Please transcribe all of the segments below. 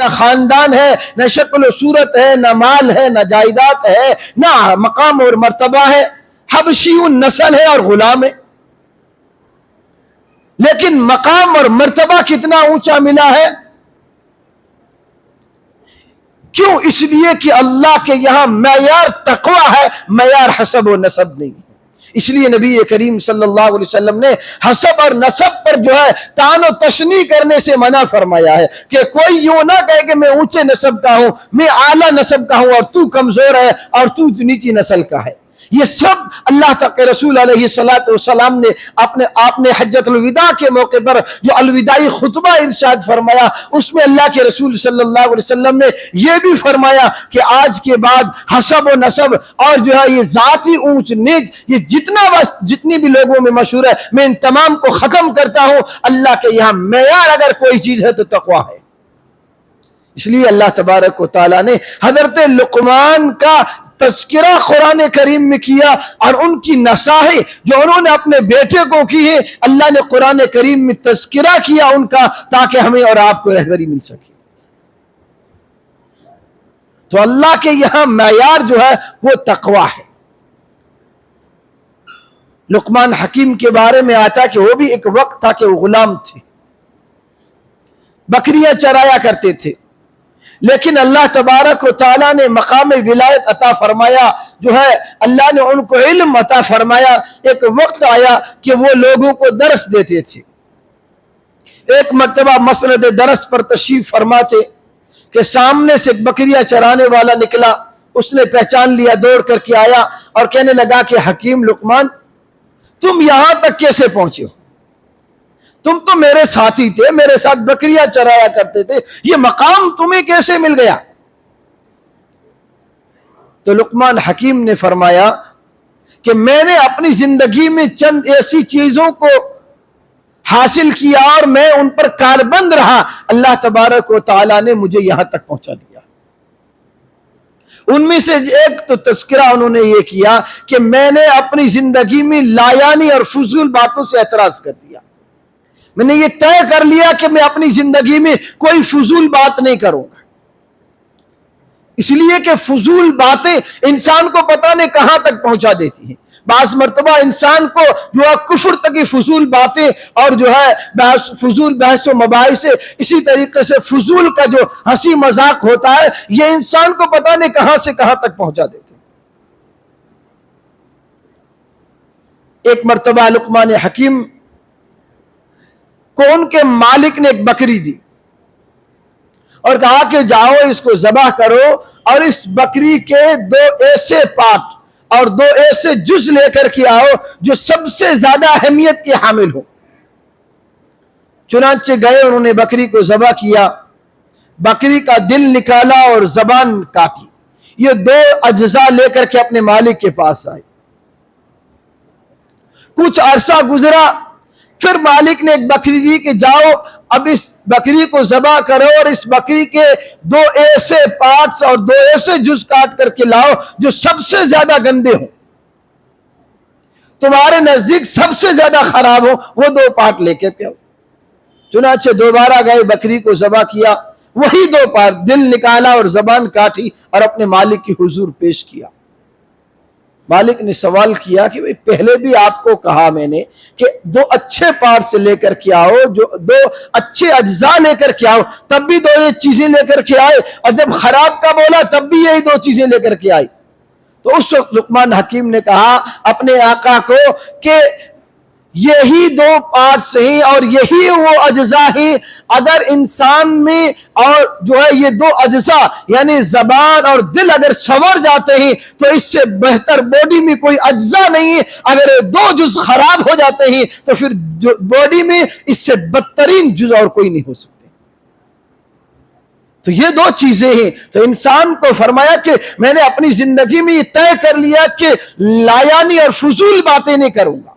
نہ خاندان ہے، نہ شکل و صورت ہے، نہ مال ہے، نہ جائیداد ہے، نہ مقام اور مرتبہ ہے، حبشی نسل ہے اور غلام ہے، لیکن مقام اور مرتبہ کتنا اونچا ملا ہے؟ کیوں؟ اس لیے کہ اللہ کے یہاں معیار تقوی ہے، معیار حسب و نسب نہیں ہے۔ اس لیے نبی کریم صلی اللہ علیہ وسلم نے حسب اور نسب پر جو ہے طعن و تشنیع کرنے سے منع فرمایا ہے کہ کوئی یوں نہ کہے کہ میں اونچے نسب کا ہوں، میں اعلیٰ نسب کا ہوں اور تو کمزور ہے اور تو نیچی نسل کا ہے۔ یہ سب اللہ تعالی کے رسول علیہ السلام نے آپ نے حجۃ الوداع کے موقع پر جو الوداعی خطبہ ارشاد فرمایا، اس میں اللہ کے رسول صلی اللہ علیہ وسلم نے یہ بھی فرمایا کہ آج کے بعد حسب و نسب اور جو ہے یہ ذاتی اونچ نیچ، یہ جتنی بھی لوگوں میں مشہور ہے، میں ان تمام کو ختم کرتا ہوں۔ اللہ کے یہاں معیار اگر کوئی چیز ہے تو تقوی ہے۔ اس لیے اللہ تبارک و تعالیٰ نے حضرت لقمان کا تذکرہ قرآن کریم میں کیا، اور ان کی نصائح جو انہوں نے اپنے بیٹے کو کی ہے، اللہ نے قرآن کریم میں تذکرہ کیا ان کا، تاکہ ہمیں اور آپ کو رہبری مل سکے۔ تو اللہ کے یہاں معیار جو ہے وہ تقوی ہے۔ لقمان حکیم کے بارے میں آتا کہ وہ بھی ایک وقت تھا کہ وہ غلام تھے، بکریاں چرایا کرتے تھے، لیکن اللہ تبارک و تعالیٰ نے مقام ولایت عطا فرمایا، جو ہے اللہ نے ان کو علم عطا فرمایا۔ ایک وقت آیا کہ وہ لوگوں کو درس دیتے تھے۔ ایک مرتبہ مسند درس پر تشریف فرماتے کہ سامنے سے بکریاں چرانے والا نکلا، اس نے پہچان لیا، دوڑ کر کے آیا اور کہنے لگا کہ حکیم لقمان، تم یہاں تک کیسے پہنچے ہو؟ تم تو میرے ساتھی تھے، میرے ساتھ بکریاں چرایا کرتے تھے، یہ مقام تمہیں کیسے مل گیا؟ تو لقمان حکیم نے فرمایا کہ میں نے اپنی زندگی میں چند ایسی چیزوں کو حاصل کیا اور میں ان پر کاربند رہا، اللہ تبارک و تعالیٰ نے مجھے یہاں تک پہنچا دیا۔ ان میں سے ایک تو تذکرہ انہوں نے یہ کیا کہ میں نے اپنی زندگی میں لایانی اور فضول باتوں سے اعتراض کر دیا۔ میں نے یہ طے کر لیا کہ میں اپنی زندگی میں کوئی فضول بات نہیں کروں گا، اس لیے کہ فضول باتیں انسان کو پتہ نہیں کہاں تک پہنچا دیتی ہیں۔ بعض مرتبہ انسان کو جو ہے کفر تک کی فضول باتیں اور جو ہے فضول بحث و مباحث، اسی طریقے سے فضول کا جو ہنسی مذاق ہوتا ہے، یہ انسان کو پتہ نہیں کہاں سے کہاں تک پہنچا دیتے ہیں۔ ایک مرتبہ لقمان حکیم کو ان کے مالک نے ایک بکری دی اور کہا کہ جاؤ اس کو ذبح کرو اور اس بکری کے 2 ایسے پارٹ اور 2 ایسے جز لے کر کے آؤ جو سب سے زیادہ اہمیت کے حامل ہو۔ چنانچہ گئے، انہوں نے بکری کو ذبح کیا، بکری کا دل نکالا اور زبان کاٹی، یہ 2 اجزاء لے کر کے اپنے مالک کے پاس آئے۔ کچھ عرصہ گزرا، پھر مالک نے ایک بکری دی کہ جاؤ اب اس بکری کو ذبح کرو اور اس بکری کے 2 ایسے پارٹس اور 2 ایسے جز کاٹ کر کے لاؤ جو سب سے زیادہ گندے ہوں، تمہارے نزدیک سب سے زیادہ خراب ہو، وہ 2 پارٹ لے کے آؤ۔ چنانچہ دوبارہ گئے، بکری کو ذبح کیا، وہی 2 پارٹ، دل نکالا اور زبان کاٹی اور اپنے مالک کی حضور پیش کیا۔ مالک نے سوال کیا کہ پہلے بھی آپ کو کہا میں نے کہ 2 اچھے پارٹ سے لے کر کے آؤ، جو 2 اچھے اجزاء لے کر کے آؤ، تب بھی 2 یہ چیزیں لے کر کے آئے، اور جب خراب کا بولا تب بھی یہی 2 چیزیں لے کر کے آئی۔ تو اس وقت لقمان حکیم نے کہا اپنے آقا کو کہ یہی 2 پارٹس ہیں اور یہی وہ اجزاء ہیں، اگر انسان میں اور جو ہے یہ 2 اجزاء یعنی زبان اور دل اگر سنور جاتے ہیں تو اس سے بہتر باڈی میں کوئی اجزاء نہیں ہے، اگر 2 جز خراب ہو جاتے ہیں تو پھر باڈی میں اس سے بدترین جز اور کوئی نہیں ہو سکتے۔ تو یہ 2 چیزیں ہیں۔ تو انسان کو فرمایا کہ میں نے اپنی زندگی میں یہ طے کر لیا کہ لایانی اور فضول باتیں نہیں کروں گا،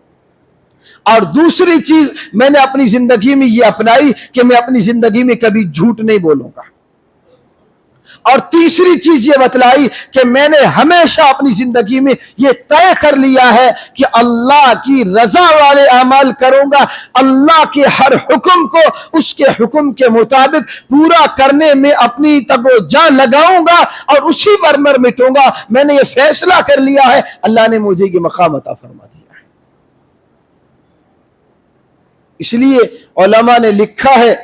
اور دوسری چیز میں نے اپنی زندگی میں یہ اپنائی کہ میں اپنی زندگی میں کبھی جھوٹ نہیں بولوں گا، اور تیسری چیز یہ بتلائی کہ میں نے ہمیشہ اپنی زندگی میں یہ طے کر لیا ہے کہ اللہ کی رضا والے اعمال کروں گا، اللہ کے ہر حکم کو اس کے حکم کے مطابق پورا کرنے میں اپنی تب و جان لگاؤں گا اور اسی پر مر مٹوں گا۔ میں نے یہ فیصلہ کر لیا ہے، اللہ نے مجھے یہ مقام عطا فرما دیا ہے۔ اس لیے علماء نے لکھا ہے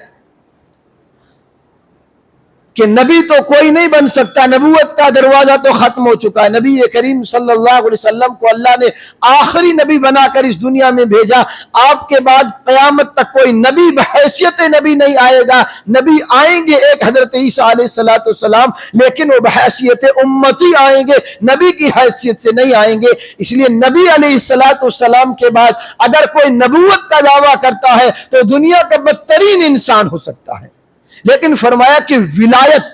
کہ نبی تو کوئی نہیں بن سکتا، نبوت کا دروازہ تو ختم ہو چکا ہے۔ نبی کریم صلی اللہ علیہ وسلم کو اللہ نے آخری نبی بنا کر اس دنیا میں بھیجا۔ آپ کے بعد قیامت تک کوئی نبی بحیثیت نبی نہیں آئے گا۔ نبی آئیں گے ایک حضرت عیسیٰ علیہ السلام، لیکن وہ بحیثیت امتی آئیں گے، نبی کی حیثیت سے نہیں آئیں گے۔ اس لیے نبی علیہ السلام کے بعد اگر کوئی نبوت کا دعویٰ کرتا ہے تو دنیا کا بدترین انسان ہو سکتا ہے، لیکن فرمایا کہ ولایت،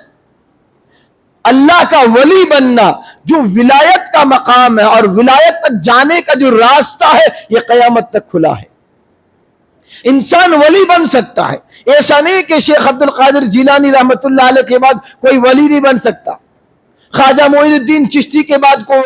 اللہ کا ولی بننا، جو ولایت کا مقام ہے اور ولایت تک جانے کا جو راستہ ہے، یہ قیامت تک کھلا ہے۔ انسان ولی بن سکتا ہے، ایسا نہیں کہ شیخ عبد القادر جیلانی رحمت اللہ علیہ کے بعد کوئی ولی نہیں بن سکتا، خواجہ معین الدین چشتی کے بعد کوئی